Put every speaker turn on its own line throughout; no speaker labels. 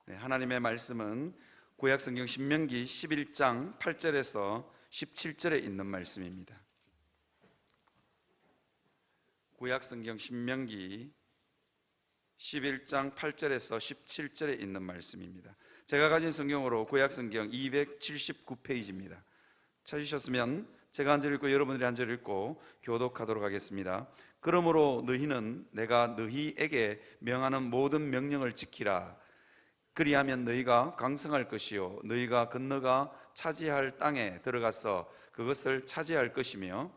하나님의 말씀은 구약성경 신명기 11장 8절에서 17절에 있는 말씀입니다. 구약성경 신명기 11장 8절에서 17절에 있는 말씀입니다. 제가 가진 성경으로 구약성경 279페이지입니다. 찾으셨으면 제가 한 절 읽고 여러분들이 한 절 읽고 교독하도록 하겠습니다. 그러므로 너희는 내가 너희에게 명하는 모든 명령을 지키라. 그리하면 너희가 강성할 것이요 너희가 건너가 차지할 땅에 들어가서 그것을 차지할 것이며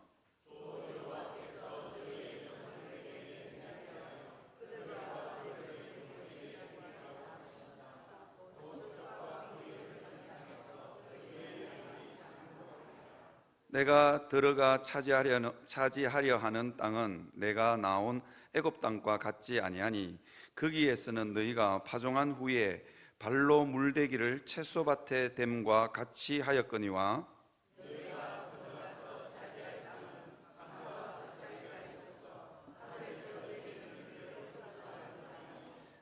내가 들어가 차지하려 하는 땅은 내가 나온 애굽 땅과 같지 아니하니 거기에서는 너희가 파종한 후에 발로 물대기를 채소밭에 댐과 같이 하였거니와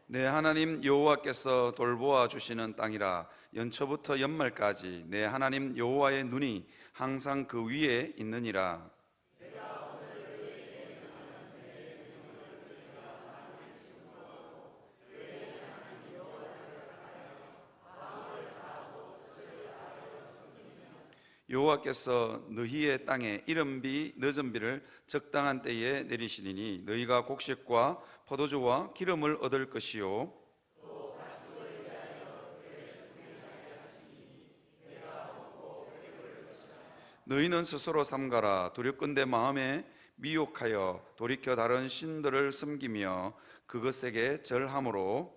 내 하나님 여호와께서 돌보아 주시는 땅이라. 연초부터 연말까지 내 하나님 여호와의 눈이 항상 그 위에 있느니라. 여호와께서 너희의 땅에 이른비 늦은비를 적당한 때에 내리시리니 너희가 곡식과 포도주와 기름을 얻을 것이요 너희는 스스로 삼가라. 두렵건대 마음에 미혹하여 돌이켜 다른 신들을 섬기며 그것에게 절함으로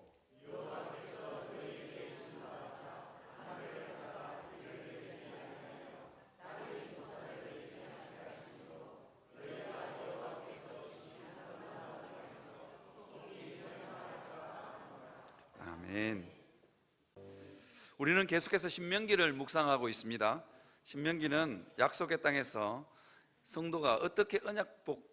아멘. 우리는 계속해서 신명기를 묵상하고 있습니다. 신명기는 약속의 땅에서 성도가 어떻게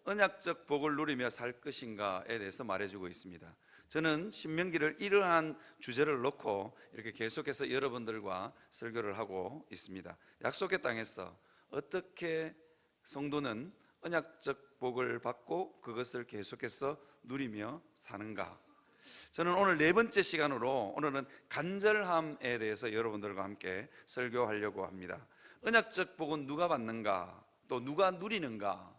언약적 복을 누리며 살 것인가에 대해서 말해주고 있습니다. 저는 신명기를 이러한 주제를 놓고 이렇게 계속해서 여러분들과 설교를 하고 있습니다. 약속의 땅에서 어떻게 성도는 언약적 복을 받고 그것을 계속해서 누리며 사는가. 저는 오늘 네 번째 시간으로 오늘은 간절함에 대해서 여러분들과 함께 설교하려고 합니다. 언약적 복은 누가 받는가? 또 누가 누리는가?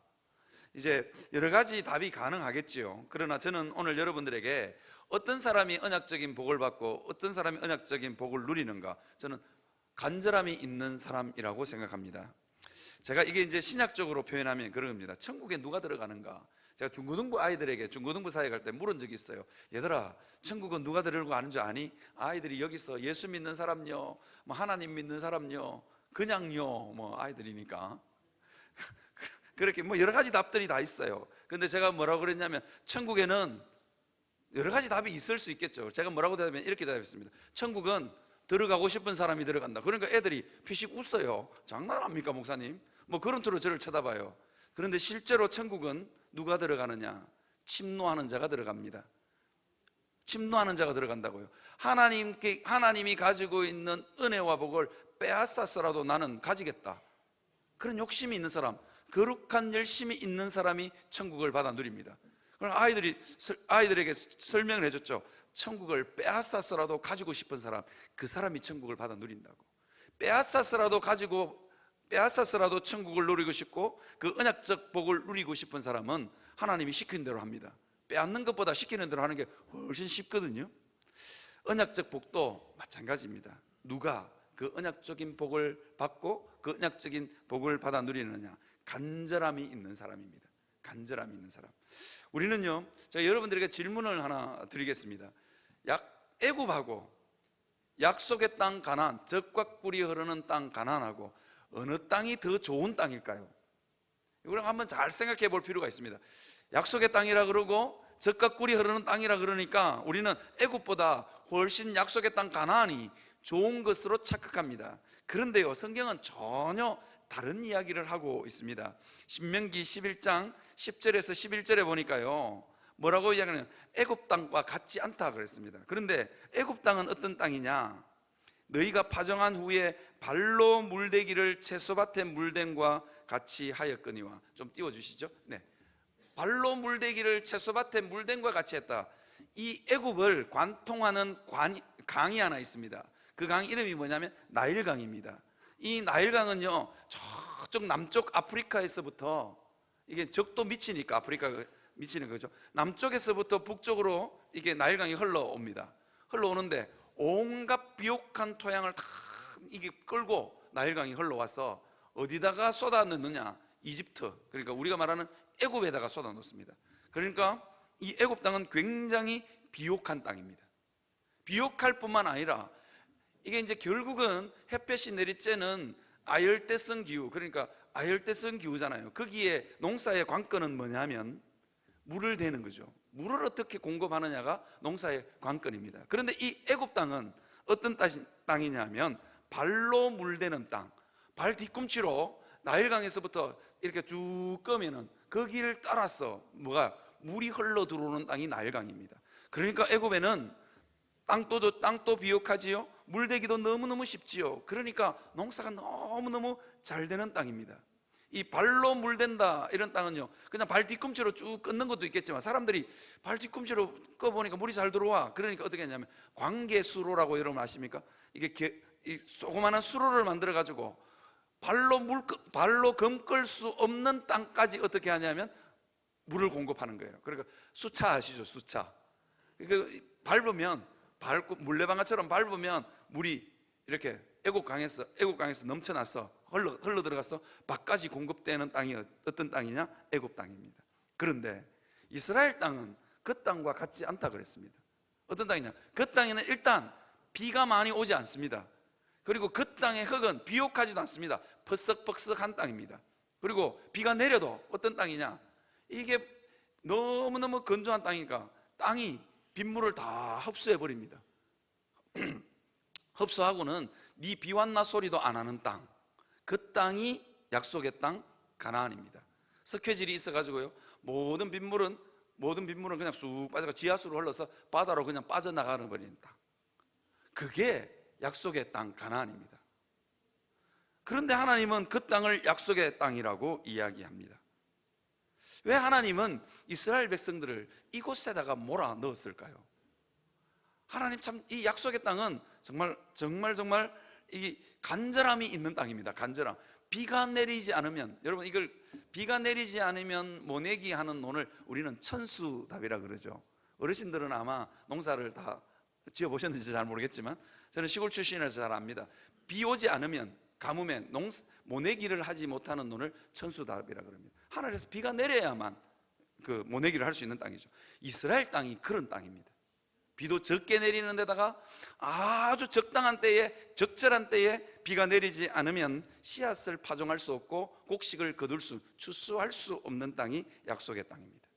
이제 여러 가지 답이 가능하겠지요. 그러나 저는 오늘 여러분들에게 어떤 사람이 언약적인 복을 받고 어떤 사람이 언약적인 복을 누리는가? 저는 간절함이 있는 사람이라고 생각합니다. 제가 이게 이제 신약적으로 표현하면 그런 겁니다. 천국에 누가 들어가는가? 제가 중고등부 아이들에게 중고등부 사회 갈 때 물은 적이 있어요. 얘들아, 천국은 누가 들어가는 줄 아니? 아이들이 여기서 예수 믿는 사람요, 뭐 하나님 믿는 사람요, 그냥요, 뭐 아이들이니까 그렇게 뭐 여러 가지 답들이 다 있어요. 근데 제가 뭐라고 그랬냐면 천국에는 여러 가지 답이 있을 수 있겠죠. 제가 뭐라고 대답하면 이렇게 대답했습니다. 천국은 들어가고 싶은 사람이 들어간다. 그러니까 애들이 피식 웃어요. 장난합니까 목사님? 뭐 그런 투로 저를 쳐다봐요. 그런데 실제로 천국은 누가 들어가느냐? 침노하는 자가 들어갑니다. 침노하는 자가 들어간다고요. 하나님이 가지고 있는 은혜와 복을 빼앗았어라도 나는 가지겠다. 그런 욕심이 있는 사람, 거룩한 열심이 있는 사람이 천국을 받아 누립니다. 그럼 아이들에게 설명을 해줬죠. 천국을 빼앗았어라도 가지고 싶은 사람, 그 사람이 천국을 받아 누린다고. 빼앗았어라도 천국을 누리고 싶고 그 언약적 복을 누리고 싶은 사람은 하나님이 시키는 대로 합니다. 빼앗는 것보다 시키는 대로 하는 게 훨씬 쉽거든요. 언약적 복도 마찬가지입니다. 누가 그 언약적인 복을 받고 그 언약적인 복을 받아 누리느냐? 간절함이 있는 사람입니다. 간절함이 있는 사람. 우리는요, 제가 여러분들에게 질문을 하나 드리겠습니다. 애굽하고 약속의 땅 가나안, 젖과 꿀이 흐르는 땅 가나안하고 어느 땅이 더 좋은 땅일까요? 이걸 한번 잘 생각해 볼 필요가 있습니다. 약속의 땅이라 그러고 젖과 꿀이 흐르는 땅이라 그러니까 우리는 애굽보다 훨씬 약속의 땅 가나안이 좋은 것으로 착각합니다. 그런데요, 성경은 전혀 다른 이야기를 하고 있습니다. 신명기 11장 10절에서 11절에 보니까요, 뭐라고 이야기하냐면 애굽 땅과 같지 않다 그랬습니다. 그런데 애굽 땅은 어떤 땅이냐? 너희가 파정한 후에 발로 물대기를 채소밭에 물댐과 같이 하였거니와. 좀 띄워주시죠. 네, 발로 물대기를 채소밭에 물댐과 같이 했다. 이 애굽을 관통하는 강이 하나 있습니다. 그 강 이름이 뭐냐면 나일강입니다. 이 나일강은요, 저쪽 남쪽 아프리카에서부터, 이게 적도 미치니까 아프리카가 미치는 거죠. 남쪽에서부터 북쪽으로 이게 나일강이 흘러옵니다. 흘러오는데 온갖 비옥한 토양을 다 이게 끌고 나일강이 흘러와서 어디다가 쏟아 넣느냐? 이집트, 그러니까 우리가 말하는 애굽에다가 쏟아 놓습니다. 그러니까 이 애굽 땅은 굉장히 비옥한 땅입니다. 비옥할 뿐만 아니라 이게 이제 결국은 햇볕이 내리쬐는 아열대성 기후, 그러니까 아열대성 기후잖아요. 거기에 농사의 관건은 뭐냐면 물을 대는 거죠. 물을 어떻게 공급하느냐가 농사의 관건입니다. 그런데 이 애굽 땅은 어떤 땅이냐면 발로 물대는 땅, 발 뒤꿈치로 나일강에서부터 이렇게 쭉 끄면은 거기를 따라서 물이 흘러 들어오는 땅이 나일강입니다. 그러니까 애굽에는 땅도 비옥하지요, 물대기도 너무너무 쉽지요. 그러니까 농사가 너무너무 잘 되는 땅입니다. 이 발로 물댄다 이런 땅은요, 그냥 발 뒤꿈치로 쭉 끊는 것도 있겠지만 사람들이 발 뒤꿈치로 꺼보니까 물이 잘 들어와. 그러니까 어떻게 했냐면 광개수로라고 여러분 아십니까? 이게 이 조그마한 수로를 만들어 가지고 발로 검끌 수 없는 땅까지 어떻게 하냐면 물을 공급하는 거예요. 그러니까 수차 아시죠? 수차. 그러니까 밟으면, 물레방아처럼 밟으면 물이 이렇게 애국강에서 넘쳐나서 흘러 들어가서 밖까지 공급되는 땅이 어떤 땅이냐? 애굽 땅입니다. 그런데 이스라엘 땅은 그 땅과 같지 않다 그랬습니다. 어떤 땅이냐? 그 땅에는 일단 비가 많이 오지 않습니다. 그리고 그 땅의 흙은 비옥하지도 않습니다. 퍼석퍼석한 땅입니다. 그리고 비가 내려도 어떤 땅이냐? 이게 너무너무 건조한 땅이니까 땅이 빗물을 다 흡수해 버립니다. 흡수하고는 네 비 왔나 소리도 안 하는 땅, 그 땅이 약속의 땅 가나안입니다. 석회질이 있어가지고요, 모든 빗물은 그냥 쑥 빠져가 지하수로 흘러서 바다로 그냥 빠져나가 버리는 땅, 그게 약속의 땅 가나안입니다. 그런데 하나님은 그 땅을 약속의 땅이라고 이야기합니다. 왜 하나님은 이스라엘 백성들을 이곳에다가 몰아 넣었을까요? 하나님 참, 이 약속의 땅은 정말 이 간절함이 있는 땅입니다. 간절함. 비가 내리지 않으면, 여러분 이걸 비가 내리지 않으면 모내기 하는 논을 우리는 천수답이라 그러죠. 어르신들은 아마 농사를 다 지어보셨는지 잘 모르겠지만 저는 시골 출신이라서 잘 압니다. 비 오지 않으면, 가뭄에 모내기를 하지 못하는 논을 천수답이라 그럽니다. 하늘에서 비가 내려야만 그 모내기를 할 수 있는 땅이죠. 이스라엘 땅이 그런 땅입니다. 비도 적게 내리는 데다가 아주 적당한 때에, 적절한 때에 비가 내리지 않으면 씨앗을 파종할 수 없고 곡식을 추수할 수 없는 땅이 약속의 땅입니다.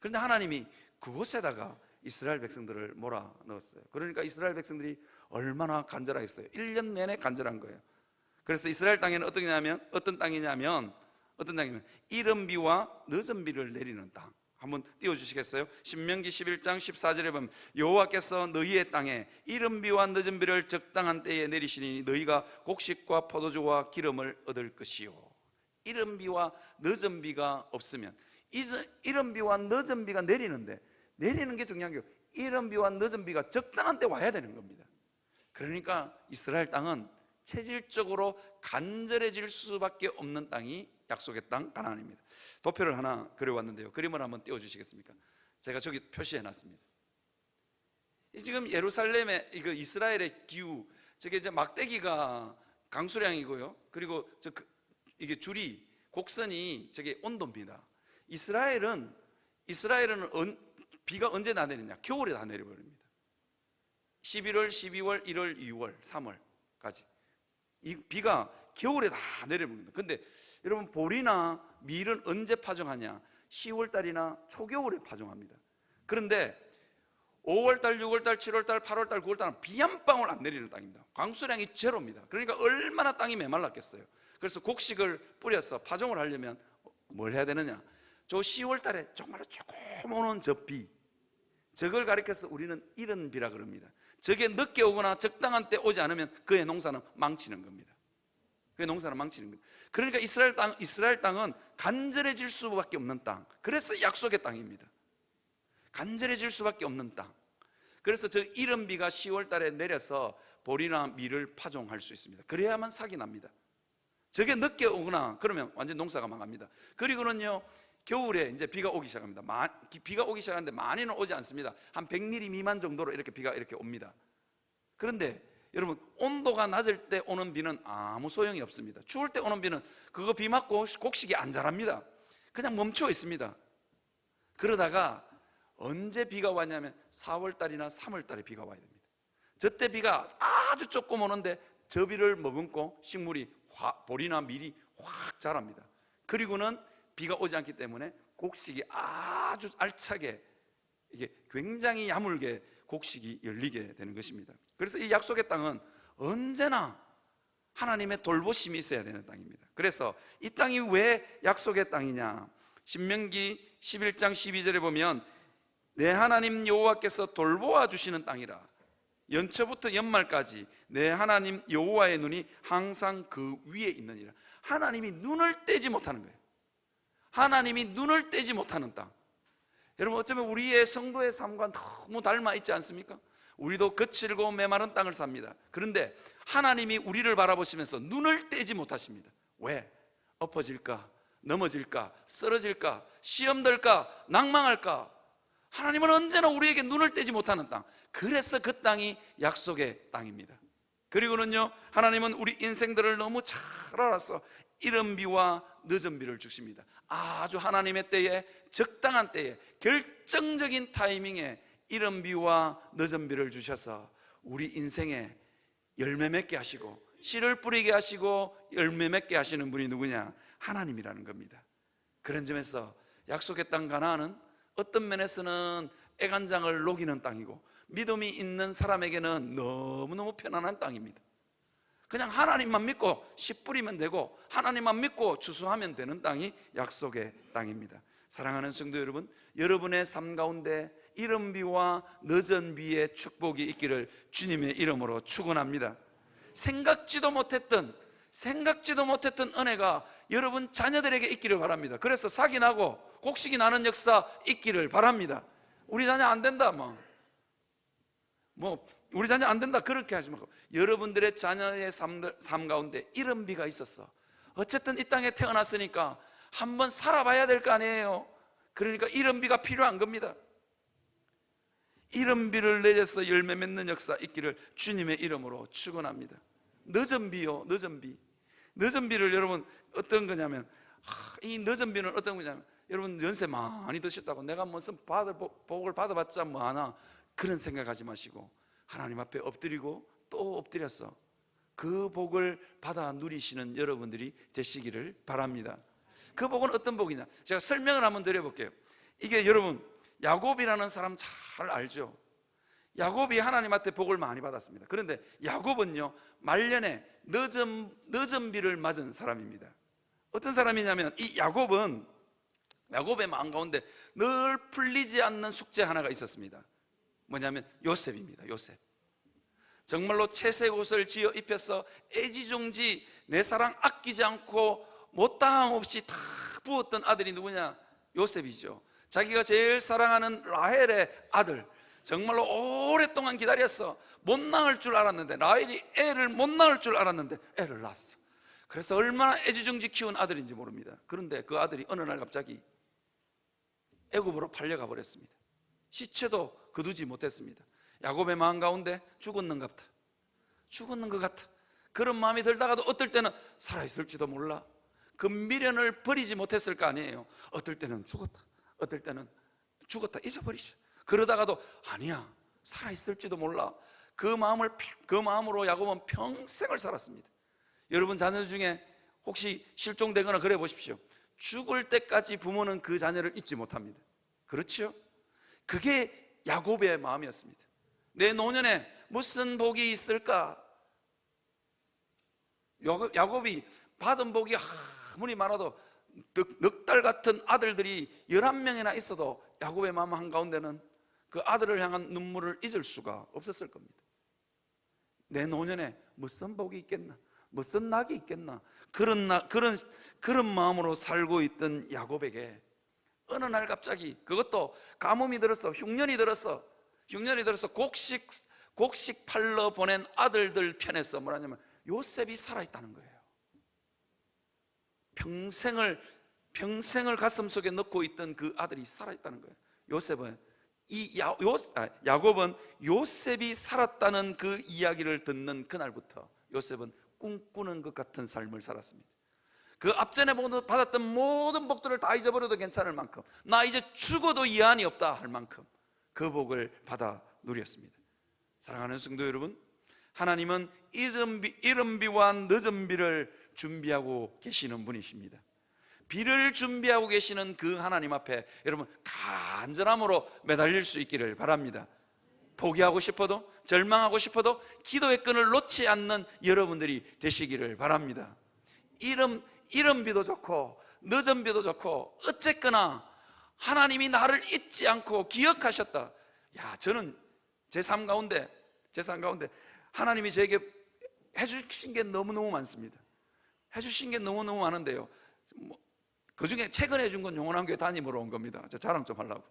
그런데 하나님이 그곳에다가 이스라엘 백성들을 몰아 넣었어요. 그러니까 이스라엘 백성들이 얼마나 간절하겠어요. 1년 내내 간절한 거예요. 그래서 이스라엘 땅에는 어떤 땅이냐면 이른 비와 늦은 비를 내리는 땅. 한번 띄워주시겠어요? 신명기 11장 14절에 보면 여호와께서 너희의 땅에 이른 비와 늦은 비를 적당한 때에 내리시니 너희가 곡식과 포도주와 기름을 얻을 것이요. 이른 비와 늦은 비가 없으면, 이른 비와 늦은 비가 내리는 게 중요한 게, 이른 비와 늦은 비가 적당한 때 와야 되는 겁니다. 그러니까 이스라엘 땅은 체질적으로 간절해질 수밖에 없는 땅이 약속의 땅 가나안입니다. 도표를 하나 그려왔는데요, 그림을 한번 띄워주시겠습니까? 제가 저기 표시해놨습니다. 지금 예루살렘의 이스라엘의 기후, 저게 이제 막대기가 강수량이고요, 그리고 이게 줄이, 곡선이 저게 온도입니다. 이스라엘은 비가 언제 다 내리냐? 겨울에 다 내려버립니다. 11월, 12월, 1월, 2월, 3월까지 이 비가 겨울에 다 내려버립니다. 근데 여러분, 보리나 밀은 언제 파종하냐? 10월달이나 초겨울에 파종합니다. 그런데 5월달, 6월달, 7월달, 8월달, 9월달은 비 한 방울 안 내리는 땅입니다. 강수량이 제로입니다. 그러니까 얼마나 땅이 메말랐겠어요. 그래서 곡식을 뿌려서 파종을 하려면 뭘 해야 되느냐? 저 10월 달에 정말로 조금 오는 저 비, 저걸 가리켜서 우리는 이른 비라 그럽니다. 저게 늦게 오거나 적당한 때 오지 않으면 그의 농사는 망치는 겁니다. 그의 농사는 망치는 겁니다. 그러니까 이스라엘 땅은 간절해질 수밖에 없는 땅, 그래서 약속의 땅입니다. 간절해질 수밖에 없는 땅. 그래서 저 이른 비가 10월 달에 내려서 보리나 밀을 파종할 수 있습니다. 그래야만 삭이 납니다. 저게 늦게 오거나 그러면 완전 농사가 망합니다. 그리고는요, 겨울에 이제 비가 오기 시작합니다. 비가 오기 시작하는데 많이는 오지 않습니다. 한 100mm 미만 정도로 이렇게 비가 이렇게 옵니다. 그런데 여러분, 온도가 낮을 때 오는 비는 아무 소용이 없습니다. 추울 때 오는 비는 그거 비 맞고 곡식이 안 자랍니다. 그냥 멈춰 있습니다. 그러다가 언제 비가 왔냐면 4월 달이나 3월 달에 비가 와야 됩니다. 저때 비가 아주 조금 오는데 저 비를 머금고 식물이 보리나 밀이 확 자랍니다. 그리고는 비가 오지 않기 때문에 곡식이 아주 알차게, 이게 굉장히 야물게 곡식이 열리게 되는 것입니다. 그래서 이 약속의 땅은 언제나 하나님의 돌보심이 있어야 되는 땅입니다. 그래서 이 땅이 왜 약속의 땅이냐? 신명기 11장 12절에 보면 내 하나님 여호와께서 돌보아 주시는 땅이라. 연초부터 연말까지 내 하나님 여호와의 눈이 항상 그 위에 있느니라. 하나님이 눈을 떼지 못하는 거예요. 하나님이 눈을 떼지 못하는 땅. 여러분, 어쩌면 우리의 성도의 삶과 너무 닮아 있지 않습니까? 우리도 거칠고 메마른 땅을 삽니다. 그런데 하나님이 우리를 바라보시면서 눈을 떼지 못하십니다. 왜? 엎어질까? 넘어질까? 쓰러질까? 시험될까? 낭망할까? 하나님은 언제나 우리에게 눈을 떼지 못하는 땅. 그래서 그 땅이 약속의 땅입니다. 그리고는요, 하나님은 우리 인생들을 너무 잘 알아서 이른 비와 늦은 비를 주십니다. 아주 하나님의 때에, 적당한 때에, 결정적인 타이밍에 이른 비와 늦은 비를 주셔서 우리 인생에 열매 맺게 하시고 씨를 뿌리게 하시고 열매 맺게 하시는 분이 누구냐? 하나님이라는 겁니다. 그런 점에서 약속의 땅 가나안은 어떤 면에서는 애간장을 녹이는 땅이고 믿음이 있는 사람에게는 너무너무 편안한 땅입니다. 그냥 하나님만 믿고 씨 뿌리면 되고 하나님만 믿고 추수하면 되는 땅이 약속의 땅입니다. 사랑하는 성도 여러분, 여러분의 삶 가운데 이른 비와 늦은 비의 축복이 있기를 주님의 이름으로 축원합니다. 생각지도 못했던 은혜가 여러분 자녀들에게 있기를 바랍니다. 그래서 삭이 나고 곡식이 나는 역사 있기를 바랍니다. 우리 자녀 안 된다, 우리 자녀 안 된다 그렇게 하지 말고, 여러분들의 자녀의 삶 가운데 이른 비가 있었어. 어쨌든 이 땅에 태어났으니까 한번 살아봐야 될 거 아니에요. 그러니까 이른 비가 필요한 겁니다. 이른 비를 내려서 열매 맺는 역사 있기를 주님의 이름으로 축원합니다. 늦은 비요, 늦은 비. 늦은 비를 여러분 어떤 거냐면, 이 늦은 비는 어떤 거냐면, 여러분 연세 많이 드셨다고 내가 무슨 복을 받아봤자 뭐하나 그런 생각하지 마시고 하나님 앞에 엎드리고 또 엎드려서 그 복을 받아 누리시는 여러분들이 되시기를 바랍니다. 그 복은 어떤 복이냐? 제가 설명을 한번 드려볼게요. 이게 여러분 야곱이라는 사람 잘 알죠? 야곱이 하나님한테 복을 많이 받았습니다. 그런데 야곱은요, 말년에 늦은 비를 맞은 사람입니다. 어떤 사람이냐면, 이 야곱의 마음 가운데 늘 풀리지 않는 숙제 하나가 있었습니다. 뭐냐면 요셉입니다. 요셉. 정말로 채색 옷을 지어 입혀서 애지중지 내 사랑 아끼지 않고 못다함 없이 다 부었던 아들이 누구냐? 요셉이죠. 자기가 제일 사랑하는 라헬의 아들, 정말로 오랫동안 기다렸어. 못 낳을 줄 알았는데, 라헬이 애를 못 낳을 줄 알았는데 애를 낳았어. 그래서 얼마나 애지중지 키운 아들인지 모릅니다. 그런데 그 아들이 어느 날 갑자기 애굽으로 팔려가 버렸습니다. 시체도 거두지 못했습니다. 야곱의 마음 가운데 죽었는 것 같아. 그런 마음이 들다가도 어떨 때는 살아있을지도 몰라. 그 미련을 버리지 못했을 거 아니에요. 어떨 때는 죽었다, 어떨 때는 죽었다 잊어버리죠. 그러다가도 아니야, 살아있을지도 몰라. 그 마음으로 야곱은 평생을 살았습니다. 여러분 자녀 중에 혹시 실종되거나 그래 보십시오. 죽을 때까지 부모는 그 자녀를 잊지 못합니다. 그렇죠? 그게 야곱의 마음이었습니다. 내 노년에 무슨 복이 있을까? 야곱이 받은 복이 아무리 많아도 넉달 같은 아들들이 11명이나 있어도 야곱의 마음 한가운데는 그 아들을 향한 눈물을 잊을 수가 없었을 겁니다. 내 노년에 무슨 복이 있겠나, 무슨 낙이 있겠나, 그런 마음으로 살고 있던 야곱에게 어느 날 갑자기, 그것도 가뭄이 들었어, 흉년이 들었어 곡식 팔러 보낸 아들들 편에서 뭐라냐면 요셉이 살아있다는 거예요. 평생을 가슴속에 넣고 있던 그 아들이 살아있다는 거예요. 야곱은 요셉이 살았다는 그 이야기를 듣는 그날부터 요셉은 꿈꾸는 것 같은 삶을 살았습니다. 그 앞전에 받았던 모든 복들을 다 잊어버려도 괜찮을 만큼, 나 이제 죽어도 이한이 없다 할 만큼 그 복을 받아 누렸습니다. 사랑하는 성도 여러분, 하나님은 이른 비와 늦은 비를 준비하고 계시는 분이십니다. 비를 준비하고 계시는 그 하나님 앞에 여러분 간절함으로 매달릴 수 있기를 바랍니다. 포기하고 싶어도, 절망하고 싶어도 기도의 끈을 놓지 않는 여러분들이 되시기를 바랍니다. 이른 비도 좋고 늦은 비도 좋고 어쨌거나 하나님이 나를 잊지 않고 기억하셨다. 저는 제 삶 가운데 하나님이 저에게 해주신 게 너무너무 많습니다. 해주신 게 너무너무 많은데요, 그 중에 최근에 해준 건 용원함교회 담임으로 온 겁니다. 저 자랑 좀 하려고.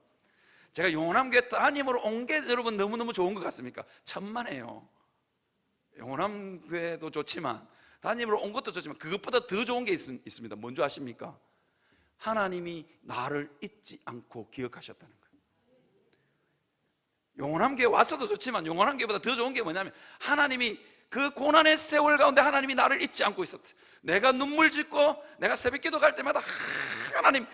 제가 용원함교회 담임으로 온 게 여러분 너무너무 좋은 것 같습니까? 천만에요. 용원함교회도 좋지만 담임으로 온 것도 좋지만 그것보다 더 좋은 게 있습니다. 뭔지 아십니까? 하나님이 나를 잊지 않고 기억하셨다는 거예요. 용원함교회 와서도 좋지만 용원함교회보다 더 좋은 게 뭐냐면 하나님이 그 고난의 세월 가운데 하나님이 나를 잊지 않고 있었다. 내가 눈물 짓고 내가 새벽기도 갈 때마다 하나님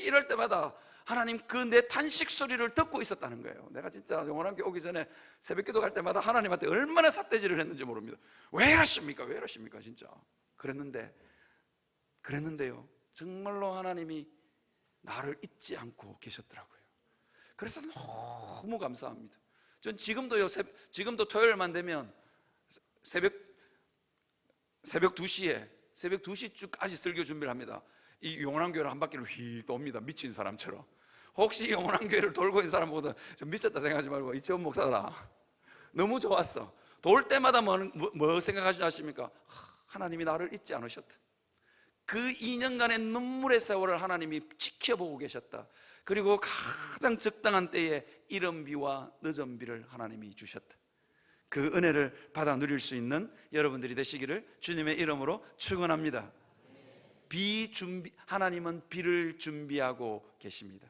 이럴 때마다 하나님 그 내 탄식 소리를 듣고 있었다는 거예요. 내가 진짜 영원함께 오기 전에 새벽기도 갈 때마다 하나님한테 얼마나 삿대질을 했는지 모릅니다. 왜 이러십니까? 왜 이러십니까? 진짜 그랬는데요, 정말로 하나님이 나를 잊지 않고 계셨더라고요. 그래서 너무 감사합니다. 전 지금도 토요일만 되면 새벽 2시에 새벽 2시쯤까지 설교 준비를 합니다. 이 영원한교회를 한 바퀴를 휙 돕니다. 미친 사람처럼. 혹시 영원한교회를 돌고 있는 사람보다 좀 미쳤다 생각하지 말고 이채원 목사라, 너무 좋았어. 돌 때마다 뭐 생각하십니까? 하나님이 나를 잊지 않으셨다. 그 2년간의 눈물의 세월을 하나님이 지켜보고 계셨다. 그리고 가장 적당한 때에 이른 비와 늦은 비를 하나님이 주셨다. 그 은혜를 받아 누릴 수 있는 여러분들이 되시기를 주님의 이름으로 축원합니다. 하나님은 비를 준비하고 계십니다.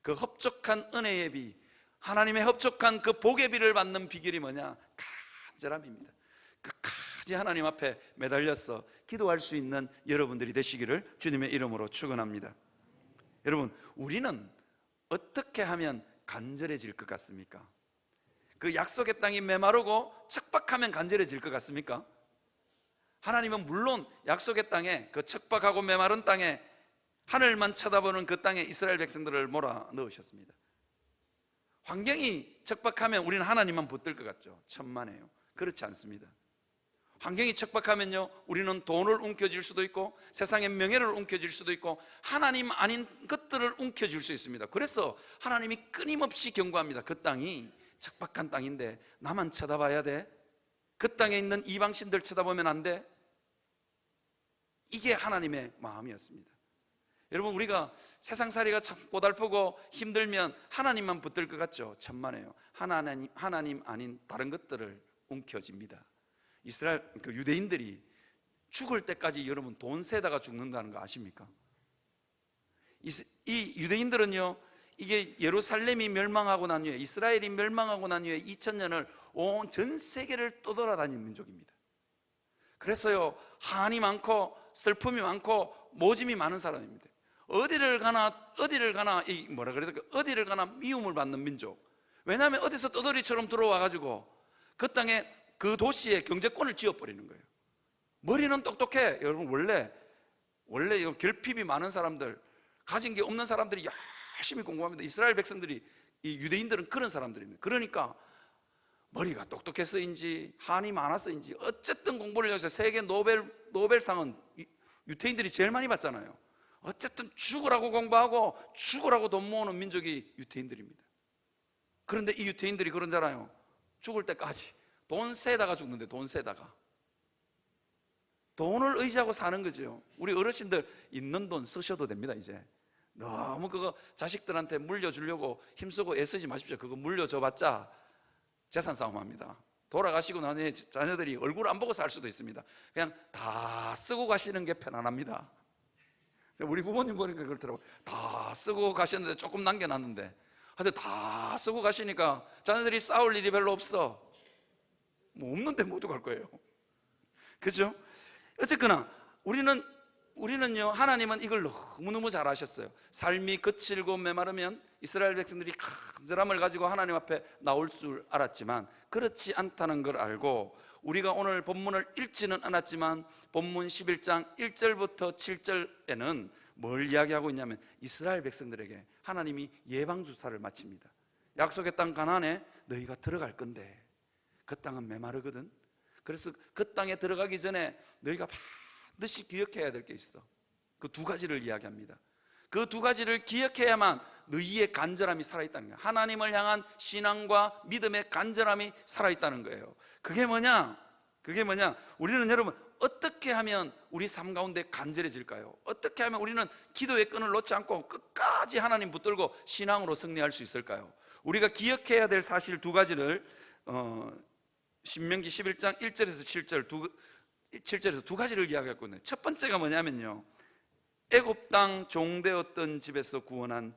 그 흡족한 은혜의 비, 하나님의 흡족한 그 복의 비를 받는 비결이 뭐냐? 간절함입니다. 끝까지 하나님 앞에 매달려서 기도할 수 있는 여러분들이 되시기를 주님의 이름으로 축원합니다. 여러분, 우리는 어떻게 하면 간절해질 것 같습니까? 그 약속의 땅이 메마르고 척박하면 간절해질 것 같습니까? 하나님은 물론 약속의 땅에, 그 척박하고 메마른 땅에, 하늘만 쳐다보는 그 땅에 이스라엘 백성들을 몰아 넣으셨습니다. 환경이 척박하면 우리는 하나님만 붙들 것 같죠? 천만에요. 그렇지 않습니다. 환경이 척박하면요, 우리는 돈을 움켜쥘 수도 있고 세상의 명예를 움켜쥘 수도 있고 하나님 아닌 것들을 움켜쥘 수 있습니다. 그래서 하나님이 끊임없이 경고합니다. 그 땅이 척박한 땅인데 나만 쳐다봐야 돼? 그 땅에 있는 이방신들 쳐다보면 안 돼? 이게 하나님의 마음이었습니다. 여러분, 우리가 세상살이가 참 고달프고 힘들면 하나님만 붙들 것 같죠? 천만에요. 하나님 아닌 다른 것들을 움켜쥡니다. 그 유대인들이 죽을 때까지 여러분 돈 세다가 죽는다는 거 아십니까? 이 유대인들은요, 이게 예루살렘이 멸망하고 난 후에, 이스라엘이 멸망하고 난 후에 2000년을 온 전 세계를 떠돌아다니는 민족입니다. 그래서요, 한이 많고 슬픔이 많고 모짐이 많은 사람입니다. 어디를 가나 어디를 가나 미움을 받는 민족. 왜냐하면 어디서 떠돌이처럼 들어와 가지고 그 땅에, 그 도시에 경제권을 지어버리는 거예요. 머리는 똑똑해. 여러분, 원래 결핍이 많은 사람들, 가진 게 없는 사람들이 열심히 공부합니다. 이스라엘 백성들이, 이 유대인들은 그런 사람들입니다. 그러니까 머리가 똑똑해서인지 한이 많아서인지 어쨌든 공부를 해서 세계 노벨상은 유태인들이 제일 많이 받잖아요. 어쨌든 죽으라고 공부하고 죽으라고 돈 모으는 민족이 유태인들입니다. 그런데 이 유태인들이 그런잖아요. 죽을 때까지 돈 세다가 죽는데, 돈 세다가 돈을 의지하고 사는 거죠. 우리 어르신들 있는 돈 쓰셔도 됩니다. 이제 너무 그거 자식들한테 물려주려고 힘쓰고 애쓰지 마십시오. 그거 물려줘봤자 재산 싸움합니다. 돌아가시고 나니 자녀들이 얼굴 안 보고 살 수도 있습니다. 그냥 다 쓰고 가시는 게 편안합니다. 우리 부모님 보니까 그렇더라고요. 다 쓰고 가셨는데 조금 남겨놨는데, 하여튼 다 쓰고 가시니까 자녀들이 싸울 일이 별로 없어. 뭐 없는데 모두 갈 거예요. 그죠? 어쨌거나 우리는요, 하나님은 이걸 너무너무 잘 아셨어요. 삶이 거칠고 메마르면 이스라엘 백성들이 간절함을 가지고 하나님 앞에 나올 줄 알았지만 그렇지 않다는 걸 알고, 우리가 오늘 본문을 읽지는 않았지만 본문 11장 1절부터 7절에는 뭘 이야기하고 있냐면, 이스라엘 백성들에게 하나님이 예방주사를 마칩니다. 약속의 땅 가나안에 너희가 들어갈 건데 그 땅은 메마르거든. 그래서 그 땅에 들어가기 전에 너희가 반드시 기억해야 될 게 있어. 그 두 가지를 이야기합니다. 그 두 가지를 기억해야만 너희의 간절함이 살아있다는 거예요. 하나님을 향한 신앙과 믿음의 간절함이 살아있다는 거예요. 그게 뭐냐? 우리는 여러분 어떻게 하면 우리 삶 가운데 간절해질까요? 어떻게 하면 우리는 기도의 끈을 놓지 않고 끝까지 하나님 붙들고 신앙으로 승리할 수 있을까요? 우리가 기억해야 될 사실 두 가지를 신명기 11장 1절에서 7절에서 두 가지를 이야기했거든요. 첫 번째가 뭐냐면요, 애굽 땅 종되었던 집에서 구원한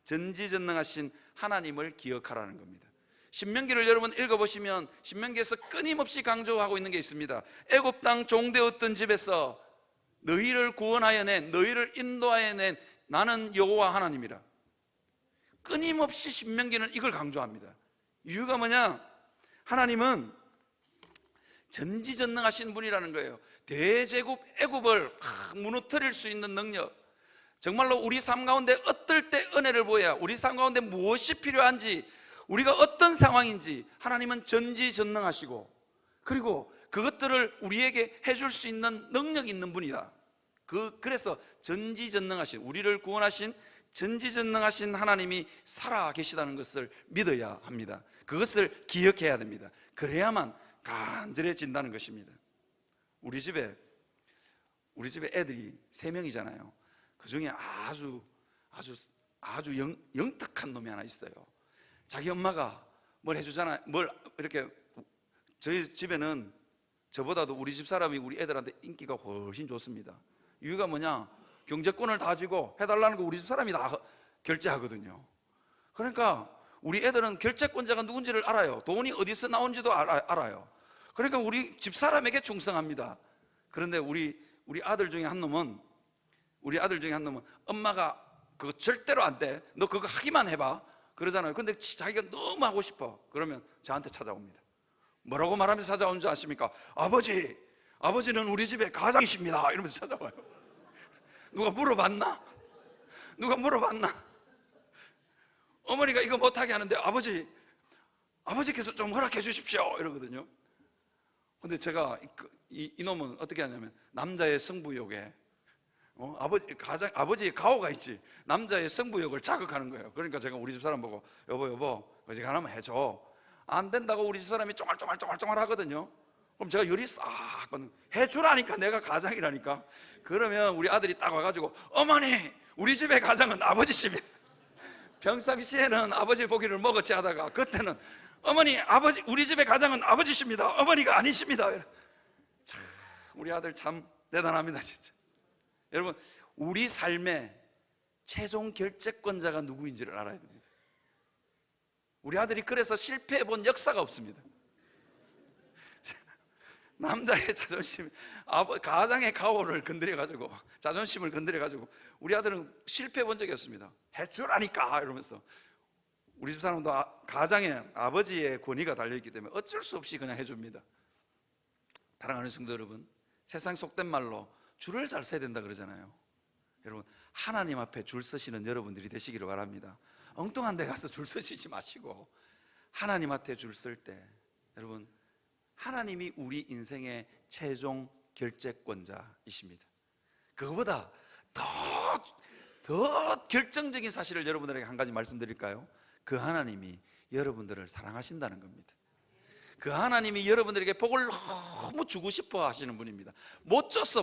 전지전능하신 하나님을 기억하라는 겁니다. 신명기를 여러분 읽어보시면 신명기에서 끊임없이 강조하고 있는 게 있습니다. 애굽 땅 종되었던 집에서 너희를 구원하여 낸, 너희를 인도하여 낸 나는 여호와 하나님이라. 끊임없이 신명기는 이걸 강조합니다. 이유가 뭐냐? 하나님은 전지전능하신 분이라는 거예요. 대제국 애굽을 무너뜨릴 수 있는 능력, 정말로 우리 삶 가운데 어떨 때 은혜를 보여야, 우리 삶 가운데 무엇이 필요한지, 우리가 어떤 상황인지 하나님은 전지전능하시고, 그리고 그것들을 우리에게 해줄 수 있는 능력이 있는 분이다. 그래서 전지전능하신, 우리를 구원하신 전지전능하신 하나님이 살아 계시다는 것을 믿어야 합니다. 그것을 기억해야 됩니다. 그래야만 간절해진다는 것입니다. 우리 집에 애들이 3명이잖아요. 그 중에 아주 영특한 놈이 하나 있어요. 자기 엄마가 뭘 해주잖아요. 이렇게, 저희 집에는 저보다도 우리 집 사람이 우리 애들한테 인기가 훨씬 좋습니다. 이유가 뭐냐? 경제권을 다 쥐고 해달라는 거 우리 집 사람이 다 결제하거든요. 그러니까 우리 애들은 결제권자가 누군지를 알아요. 돈이 어디서 나온지도 알아요. 그러니까 우리 집 사람에게 충성합니다. 그런데 우리 아들 중에 한 놈은 엄마가 그거 절대로 안 돼, 너 그거 하기만 해봐 그러잖아요. 근데 자기가 너무 하고 싶어. 그러면 저한테 찾아옵니다. 뭐라고 말하면서 찾아오는 줄 아십니까? 아버지는 우리 집의 가장이십니다 이러면서 찾아와요. 누가 물어봤나? 어머니가 이거 못하게 하는데 아버지께서 좀 허락해 주십시오 이러거든요. 근데 제가 이놈은 어떻게 하냐면, 남자의 승부욕에 아버지의 가오가 있지, 남자의 승부욕을 자극하는 거예요. 그러니까 제가 우리 집 사람 보고 여보 어지간하면 해줘. 안 된다고 우리 집 사람이 쫑알쫑알 하거든요. 그럼 제가 열이 싹 해주라니까, 내가 가장이라니까. 그러면 우리 아들이 딱 와가지고, 어머니 우리 집의 가장은 아버지십니다. 평상시에는 아버지 보기를 먹었지 하다가 그때는 어머니 우리 집의 가장은 아버지십니다, 어머니가 아니십니다. 참, 우리 아들 참 대단합니다 진짜. 여러분, 우리 삶의 최종 결재권자가 누구인지를 알아야 됩니다. 우리 아들이 그래서 실패해 본 역사가 없습니다. 남자의 자존심, 가장의 가오를 건드려가지고, 자존심을 건드려가지고 우리 아들은 실패해 본 적이 없습니다. 해주라니까 이러면서. 우리 집 사람도 가장에 아버지의 권위가 달려있기 때문에 어쩔 수 없이 그냥 해줍니다. 사랑하는 성도 여러분, 세상 속된 말로 줄을 잘 서야 된다 그러잖아요. 여러분, 하나님 앞에 줄 서시는 여러분들이 되시기를 바랍니다. 엉뚱한 데 가서 줄 서시지 마시고 하나님 앞에 줄 설 때, 여러분, 하나님이 우리 인생의 최종 결재권자이십니다. 그거보다 더 결정적인 사실을 여러분들에게 한 가지 말씀드릴까요? 그 하나님이 여러분들을 사랑하신다는 겁니다. 그 하나님이 여러분들에게 복을 너무 주고 싶어 하시는 분입니다.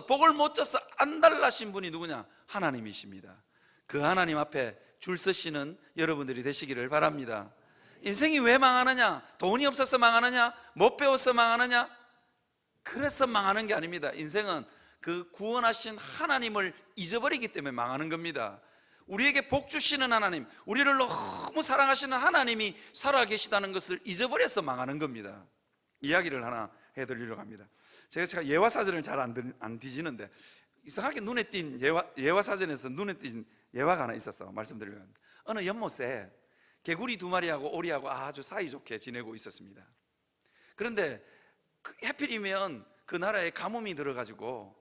복을 못 줘서 안 달라신 분이 누구냐? 하나님이십니다. 그 하나님 앞에 줄 서시는 여러분들이 되시기를 바랍니다. 인생이 왜 망하느냐? 돈이 없어서 망하느냐? 못 배워서 망하느냐? 그래서 망하는 게 아닙니다. 인생은 그 구원하신 하나님을 잊어버리기 때문에 망하는 겁니다. 우리에게 복 주시는 하나님, 우리를 너무 사랑하시는 하나님이 살아계시다는 것을 잊어버려서 망하는 겁니다. 이야기를 하나 해드리려고 합니다. 제가 예화사전을 잘 안 뒤지는데 이상하게 눈에 띈 예화사전에서 눈에 띈 예화가 하나 있어서 말씀드리려고 합니다. 어느 연못에 개구리 2마리하고 오리하고 아주 사이좋게 지내고 있었습니다. 그런데 하필이면 그 나라에 가뭄이 들어가지고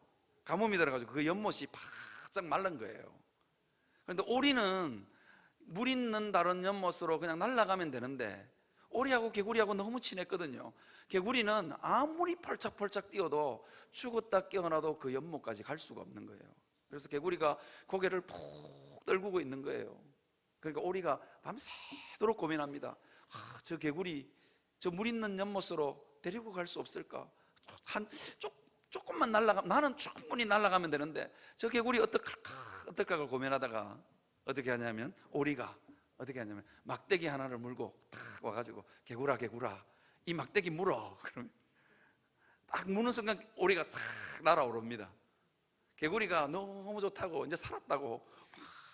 그 연못이 바짝 마른 거예요. 그런데 오리는 물 있는 다른 연못으로 그냥 날아가면 되는데 오리하고 개구리하고 너무 친했거든요. 개구리는 아무리 펄짝펄짝 뛰어도 죽었다 깨어나도 그 연못까지 갈 수가 없는 거예요. 그래서 개구리가 고개를 푹 떨구고 있는 거예요. 그러니까 오리가 밤새도록 고민합니다. 저 개구리 저 물 있는 연못으로 데리고 갈 수 없을까? 조금만 날아가면, 나는 충분히 날아가면 되는데 저 개구리 어떡할까 고민하다가 어떻게 하냐면 오리가 막대기 하나를 물고 딱 와가지고 개구라 이 막대기 물어. 그러면 딱 무는 순간 오리가 싹 날아오릅니다. 개구리가 너무 좋다고 이제 살았다고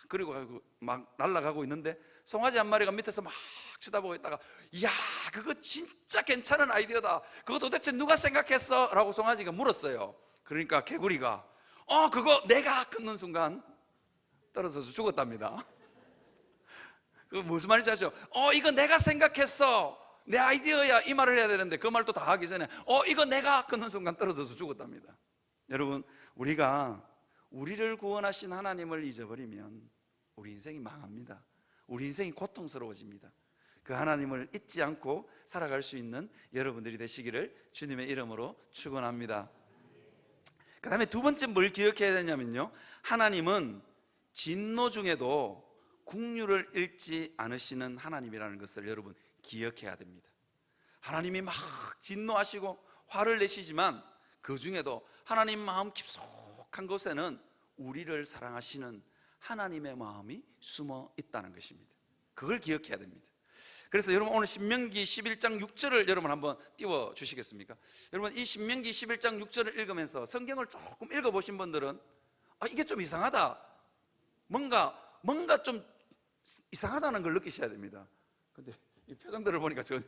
그리고 막 날아가고 있는데 송아지 한 마리가 밑에서 막 쳐다보고 있다가 이야 그거 진짜 괜찮은 아이디어다. 그거 도대체 누가 생각했어? 라고 송아지가 물었어요. 그러니까 개구리가 그거 내가 끊는 순간 떨어져서 죽었답니다. 그 무슨 말인지 아시죠? 이거 내가 생각했어, 내 아이디어야, 이 말을 해야 되는데 그 말 또 다 하기 전에 이거 내가 끊는 순간 떨어져서 죽었답니다. 여러분, 우리가 우리를 구원하신 하나님을 잊어버리면 우리 인생이 망합니다. 우리 인생이 고통스러워집니다. 그 하나님을 잊지 않고 살아갈 수 있는 여러분들이 되시기를 주님의 이름으로 축원합니다. 그 다음에 두 번째 뭘 기억해야 되냐면요, 하나님은 진노 중에도 국률을 잃지 않으시는 하나님이라는 것을 여러분 기억해야 됩니다. 하나님이 막 진노하시고 화를 내시지만 그 중에도 하나님 마음 깊숙한 곳에는 우리를 사랑하시는 하나님의 마음이 숨어 있다는 것입니다. 그걸 기억해야 됩니다. 그래서 여러분 오늘 신명기 11장 6절을 여러분 한번 띄워 주시겠습니까? 여러분 이 신명기 11장 6절을 읽으면서 성경을 조금 읽어보신 분들은 이게 좀 이상하다, 뭔가 좀 이상하다는 걸 느끼셔야 됩니다. 근데 이 표정들을 보니까 전혀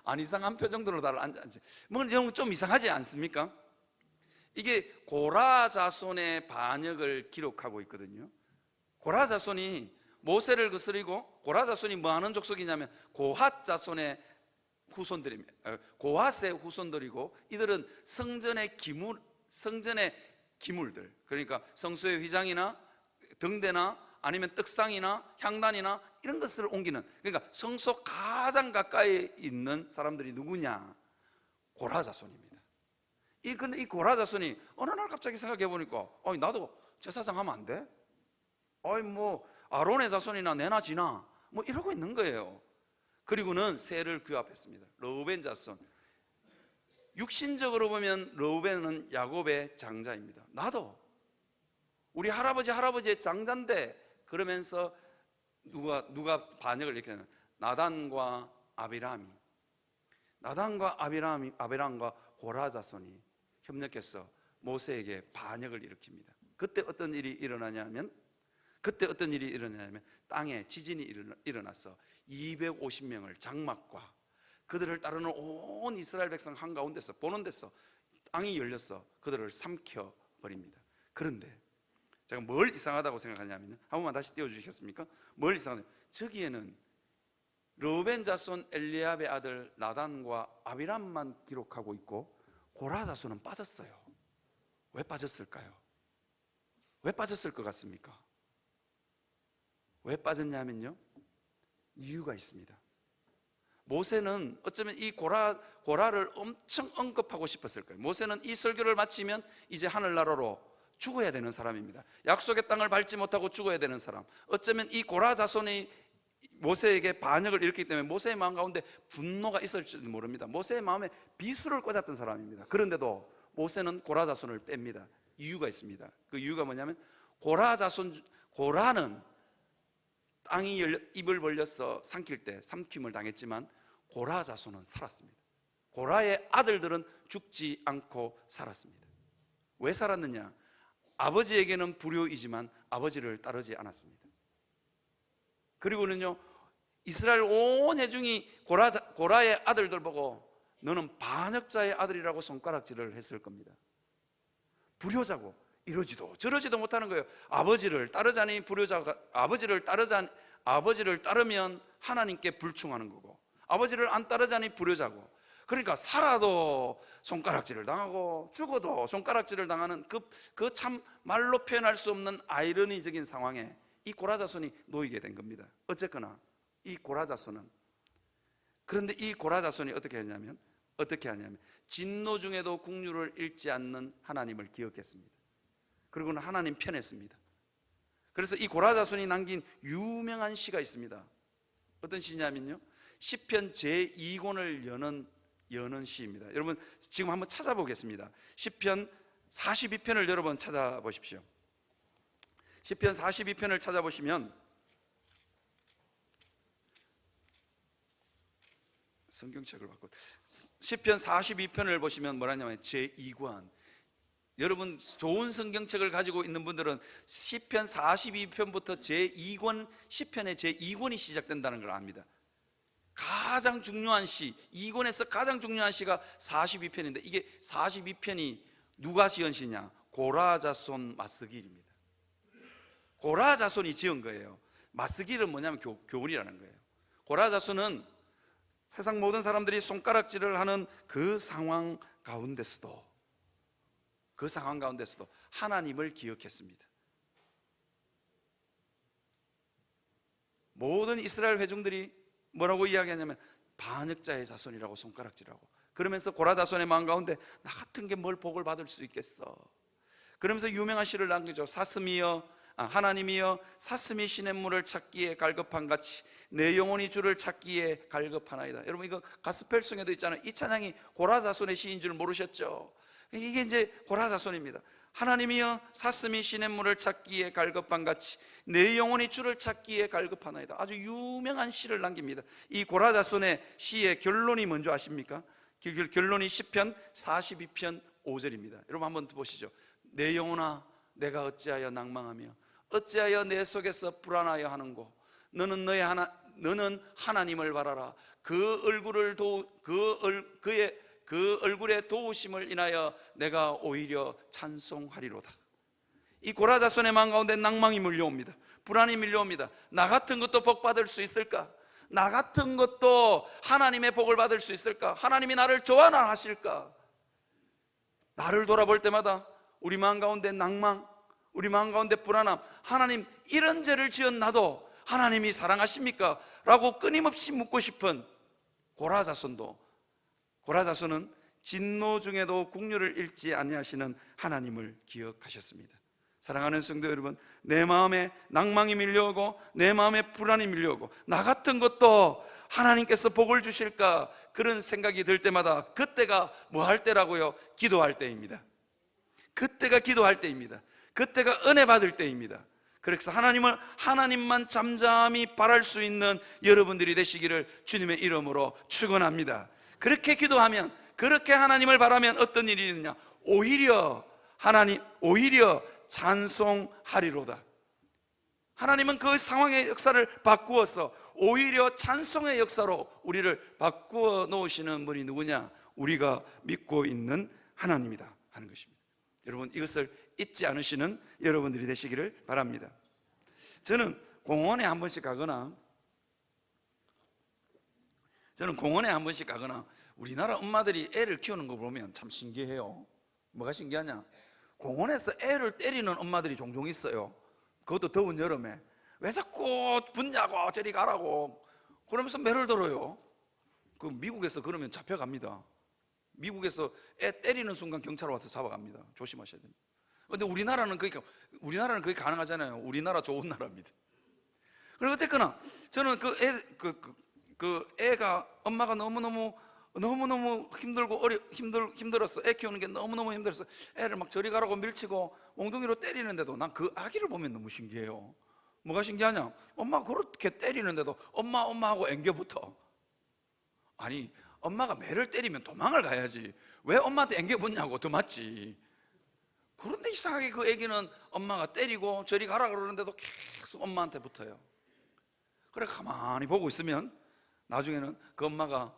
안 이상한 표정들로 다들 앉지. 뭔가 좀 이상하지 않습니까? 이게 고라 자손의 반역을 기록하고 있거든요. 고라 자손이 모세를 거스리고, 고라 자손이 뭐 하는 족속이냐면 고핫 자손의 후손들입니다. 고핫의 후손들이고, 이들은 성전의 기물들, 그러니까 성소의 휘장이나 등대나 아니면 떡상이나 향단이나 이런 것을 옮기는, 그러니까 성소 가장 가까이 있는 사람들이 누구냐? 고라 자손입니다. 그런데 이 고라 자손이 어느 날 갑자기 생각해 보니까 나도 제사장 하면 안 돼? 뭐 아론의 자손이나 내나 지나 뭐 이러고 있는 거예요. 그리고는 세를 규합했습니다. 르우벤 자손, 육신적으로 보면 르우벤은 야곱의 장자입니다. 나도 우리 할아버지의 장자인데, 그러면서 누가 반역을 일으키냐면 나단과 아비람과 고라 자손이 협력해서 모세에게 반역을 일으킵니다. 그때 어떤 일이 일어나냐면 땅에 지진이 일어나서 250명을 장막과 그들을 따르는 온 이스라엘 백성 한가운데서 보는 데서 땅이 열려서 그들을 삼켜버립니다. 그런데 제가 뭘 이상하다고 생각하냐면, 한 번만 다시 띄워주시겠습니까? 뭘 이상하냐, 저기에는 르우벤 자손 엘리압의 아들 나단과 아비람만 기록하고 있고 고라 자손은 빠졌어요. 왜 빠졌을까요? 왜 빠졌을 것 같습니까? 왜 빠졌냐면요, 이유가 있습니다. 모세는 어쩌면 이 고라를 엄청 언급하고 싶었을 거예요. 모세는 이 설교를 마치면 이제 하늘나라로 죽어야 되는 사람입니다. 약속의 땅을 밟지 못하고 죽어야 되는 사람. 어쩌면 이 고라 자손이 모세에게 반역을 일으키기 때문에 모세의 마음 가운데 분노가 있을지도 모릅니다. 모세의 마음에 비수를 꽂았던 사람입니다. 그런데도 모세는 고라 자손을 뺍니다. 이유가 있습니다. 그 이유가 뭐냐면 고라는 땅이 입을 벌려서 삼킬 때 삼킴을 당했지만 고라 자손은 살았습니다. 고라의 아들들은 죽지 않고 살았습니다. 왜 살았느냐? 아버지에게는 불효이지만 아버지를 따르지 않았습니다. 그리고는요, 이스라엘 온 회중이 고라의 아들들 보고 너는 반역자의 아들이라고 손가락질을 했을 겁니다. 불효자고 이러지도 저러지도 못하는 거예요. 아버지를 따르자니 불효자가, 아버지를 따르면 하나님께 불충하는 거고, 아버지를 안 따르자니 불효자고. 그러니까 살아도 손가락질을 당하고 죽어도 손가락질을 당하는 그 참 말로 표현할 수 없는 아이러니적인 상황에 이 고라 자손이 놓이게 된 겁니다. 어쨌거나 이 고라 자손은, 그런데 이 고라 자손이 어떻게 하냐면 진노 중에도 국류를 잃지 않는 하나님을 기억했습니다. 그리고는 하나님 편했습니다. 그래서 이 고라 자손이 남긴 유명한 시가 있습니다. 어떤 시냐면요, 시편 제2권을 여는 시입니다. 여러분 지금 한번 찾아보겠습니다. 시편 42편을 여러분 찾아보십시오. 시편 42편을 찾아보시면 성경책을 바꿔 시편 42편을 보시면 뭐라냐면 제2권. 여러분 좋은 성경책을 가지고 있는 분들은 시편 42편부터 제2권, 시편의 제2권이 시작된다는 걸 압니다. 가장 중요한 시, 2권에서 가장 중요한 시가 42편인데 이게 42편이 누가 지은 시냐? 고라 자손 마스길입니다. 고라 자손이 지은 거예요. 마스길은 뭐냐면 교훈이라는 거예요. 고라 자손은 세상 모든 사람들이 손가락질을 하는 그 상황 가운데서도 하나님을 기억했습니다. 모든 이스라엘 회중들이 뭐라고 이야기하냐면 반역자의 자손이라고 손가락질하고, 그러면서 고라 자손의 마음 가운데 나 같은 게 뭘 복을 받을 수 있겠어. 그러면서 유명한 시를 남기죠. 하나님이여 사슴이 시냇물을 찾기에 갈급한 같이 내 영혼이 주를 찾기에 갈급하나이다. 여러분 이거 가스펠송에도 있잖아요. 이 찬양이 고라 자손의 시인 줄 모르셨죠? 이게 이제 고라 자손입니다. 하나님이여 사슴이 시냇물을 찾기에 갈급한 같이 내 영혼이 주를 찾기에 갈급하나이다. 아주 유명한 시를 남깁니다. 이 고라 자손의 시의 결론이 뭔지 아십니까? 결론이 시편 42편 5절입니다. 여러분 한번 보시죠. 내 영혼아 내가 어찌하여 낭망하며 어찌하여 내 속에서 불안하여 하는고. 너는 하나님을 바라라. 그 얼굴의 도우심을 인하여 내가 오히려 찬송하리로다. 이 고라 자손의 마음 가운데 낭망이 밀려옵니다. 불안이 밀려옵니다. 나 같은 것도 복 받을 수 있을까? 나 같은 것도 하나님의 복을 받을 수 있을까? 하나님이 나를 좋아나 하실까? 나를 돌아볼 때마다 우리 마음 가운데 낭망, 우리 마음 가운데 불안함, 하나님 이런 죄를 지은 나도 하나님이 사랑하십니까? 라고 끊임없이 묻고 싶은 고라 자손은 진노 중에도 국류를 잃지 아니하시는 하나님을 기억하셨습니다. 사랑하는 성도 여러분, 내 마음에 낭망이 밀려오고 내 마음에 불안이 밀려오고 나 같은 것도 하나님께서 복을 주실까 그런 생각이 들 때마다 그때가 뭐 할 때라고요? 기도할 때입니다. 그때가 기도할 때입니다. 그때가 은혜 받을 때입니다. 그래서 하나님만 잠잠히 바랄 수 있는 여러분들이 되시기를 주님의 이름으로 축원합니다. 그렇게 기도하면, 그렇게 하나님을 바라면 어떤 일이 있느냐? 오히려 찬송하리로다. 하나님은 그 상황의 역사를 바꾸어서 오히려 찬송의 역사로 우리를 바꾸어 놓으시는 분이 누구냐? 우리가 믿고 있는 하나님이다 하는 것입니다. 여러분 이것을 잊지 않으시는 여러분들이 되시기를 바랍니다. 저는 공원에 한 번씩 가거나 우리나라 엄마들이 애를 키우는 거 보면 참 신기해요. 뭐가 신기하냐? 공원에서 애를 때리는 엄마들이 종종 있어요. 그것도 더운 여름에. 왜 자꾸 붙냐고 저리 가라고 그러면서 매를 들어요. 그 미국에서 그러면 잡혀갑니다. 미국에서 애 때리는 순간 경찰 와서 잡아갑니다. 조심하셔야 됩니다. 근데 우리나라는 그게 가능하잖아요. 우리나라 좋은 나라입니다. 그리고 어쨌거나 저는 그 애가 엄마가 너무너무 힘들고 힘들었어. 애 키우는 게 너무너무 힘들었어. 애를 막 저리 가라고 밀치고 몽둥이로 때리는데도 난 그 아기를 보면 너무 신기해요. 뭐가 신기하냐? 엄마가 그렇게 때리는데도 엄마 하고 앵겨붙어. 아니, 엄마가 매를 때리면 도망을 가야지 왜 엄마한테 앵겨붙냐고. 더 맞지. 그런데 이상하게 그 애기는 엄마가 때리고 저리 가라 그러는데도 계속 엄마한테 붙어요. 그래 가만히 보고 있으면 나중에는 그 엄마가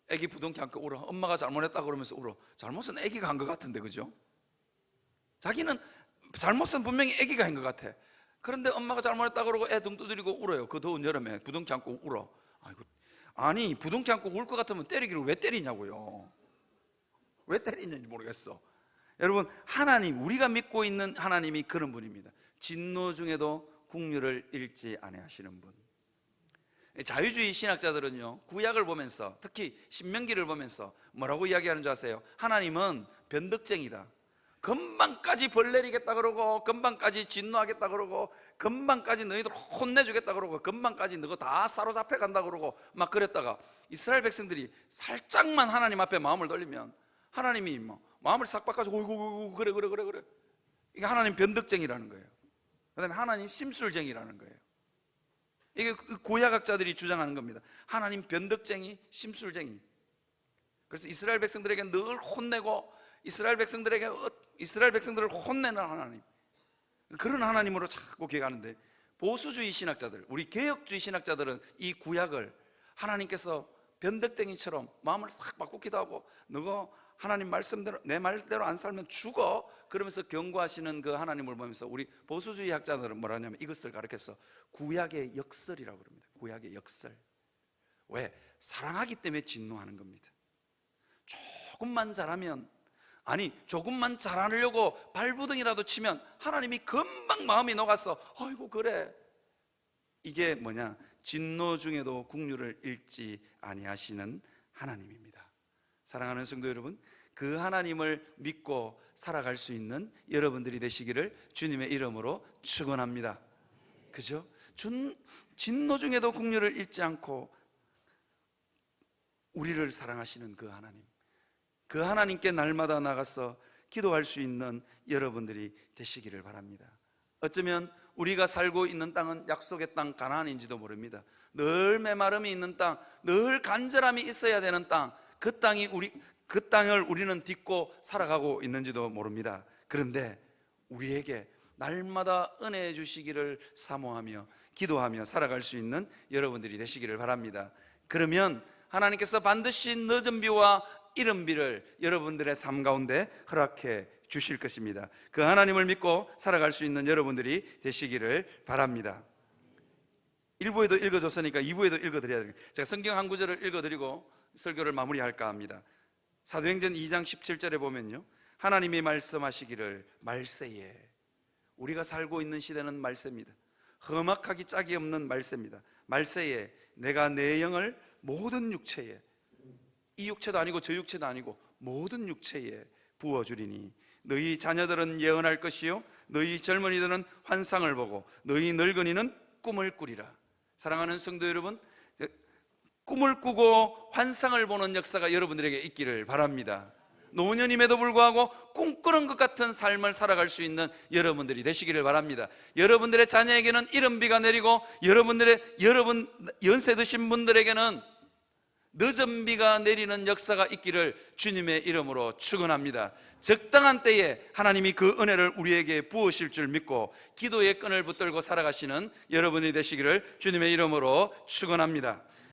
애기 부둥켜 안고 울어. 엄마가 잘못했다 그러면서 울어. 잘못은 애기가 한 것 같은데, 그죠? 자기는 잘못은 분명히 애기가 한 것 같아. 그런데 엄마가 잘못했다 그러고 애 등 두드리고 울어요. 그 더운 여름에 부둥켜 안고 울어. 아니, 부둥켜 안고 울 것 같으면 때리기를 왜 때리냐고요. 왜 때리는지 모르겠어. 여러분, 하나님, 우리가 믿고 있는 하나님이 그런 분입니다. 진노 중에도 국률을 잃지 아니하시는 분. 자유주의 신학자들은요, 구약을 보면서, 특히 신명기를 보면서 뭐라고 이야기하는 줄 아세요? 하나님은 변덕쟁이다. 금방까지 벌 내리겠다 그러고, 금방까지 진노하겠다 그러고, 금방까지 너희들 혼내주겠다 그러고, 금방까지 너희 다 사로잡혀 간다 그러고 막 그랬다가 이스라엘 백성들이 살짝만 하나님 앞에 마음을 돌리면 하나님이 뭐 마음을 싹 바꿔서 그래. 이게 하나님 변덕쟁이라는 거예요. 그 다음에 하나님 심술쟁이라는 거예요. 이게 고야학자들이 주장하는 겁니다. 하나님 변덕쟁이, 심술쟁이. 그래서 이스라엘 백성들에게 늘 혼내고 이스라엘 백성들을 혼내는 하나님, 그런 하나님으로 자꾸 기억하는데, 보수주의 신학자들, 우리 개혁주의 신학자들은 이 구약을 하나님께서 변덕쟁이처럼 마음을 싹 바꾸기도 하고, 너가 하나님 말씀대로 내 말대로 안 살면 죽어, 그러면서 경고하시는 그 하나님을 보면서 우리 보수주의 학자들은 뭐라 하냐면 이것을 가르쳐서 구약의 역설이라고 그럽니다. 구약의 역설. 왜? 사랑하기 때문에 진노하는 겁니다. 조금만 잘하면, 아니 조금만 잘하려고 발부둥이라도 치면 하나님이 금방 마음이 녹아서 아이고 그래. 이게 뭐냐? 진노 중에도 국률을 잃지 아니하시는 하나님입니다. 사랑하는 성도 여러분, 그 하나님을 믿고 살아갈 수 있는 여러분들이 되시기를 주님의 이름으로 축원합니다. 그죠? 진노 중에도 국률을 잃지 않고 우리를 사랑하시는 그 하나님, 그 하나님께 날마다 나가서 기도할 수 있는 여러분들이 되시기를 바랍니다. 어쩌면 우리가 살고 있는 땅은 약속의 땅 가나안인지도 모릅니다. 늘 메마름이 있는 땅, 늘 간절함이 있어야 되는 땅, 그 땅을 우리는 딛고 살아가고 있는지도 모릅니다. 그런데 우리에게 날마다 은혜 주시기를 사모하며 기도하며 살아갈 수 있는 여러분들이 되시기를 바랍니다. 그러면 하나님께서 반드시 늦은 비와 이른 비를 여러분들의 삶 가운데 허락해 주실 것입니다. 그 하나님을 믿고 살아갈 수 있는 여러분들이 되시기를 바랍니다. 1부에도 읽어줬으니까 2부에도 읽어드려야 됩니다. 제가 성경 한 구절을 읽어드리고 설교를 마무리할까 합니다. 사도행전 2장 17절에 보면요, 하나님이 말씀하시기를 말세에, 우리가 살고 있는 시대는 말세입니다. 험악하기 짝이 없는 말세입니다. 말세에 내가 내 영을 모든 육체에, 이 육체도 아니고 저 육체도 아니고 모든 육체에 부어주리니 너희 자녀들은 예언할 것이요 너희 젊은이들은 환상을 보고 너희 늙은이는 꿈을 꾸리라. 사랑하는 성도 여러분, 꿈을 꾸고 환상을 보는 역사가 여러분들에게 있기를 바랍니다. 노년임에도 불구하고 꿈꾸는 것 같은 삶을 살아갈 수 있는 여러분들이 되시기를 바랍니다. 여러분들의 자녀에게는 이른 비가 내리고 여러분 연세 드신 분들에게는 늦은 비가 내리는 역사가 있기를 주님의 이름으로 축원합니다. 적당한 때에 하나님이 그 은혜를 우리에게 부으실 줄 믿고 기도의 끈을 붙들고 살아가시는 여러분이 되시기를 주님의 이름으로 축원합니다.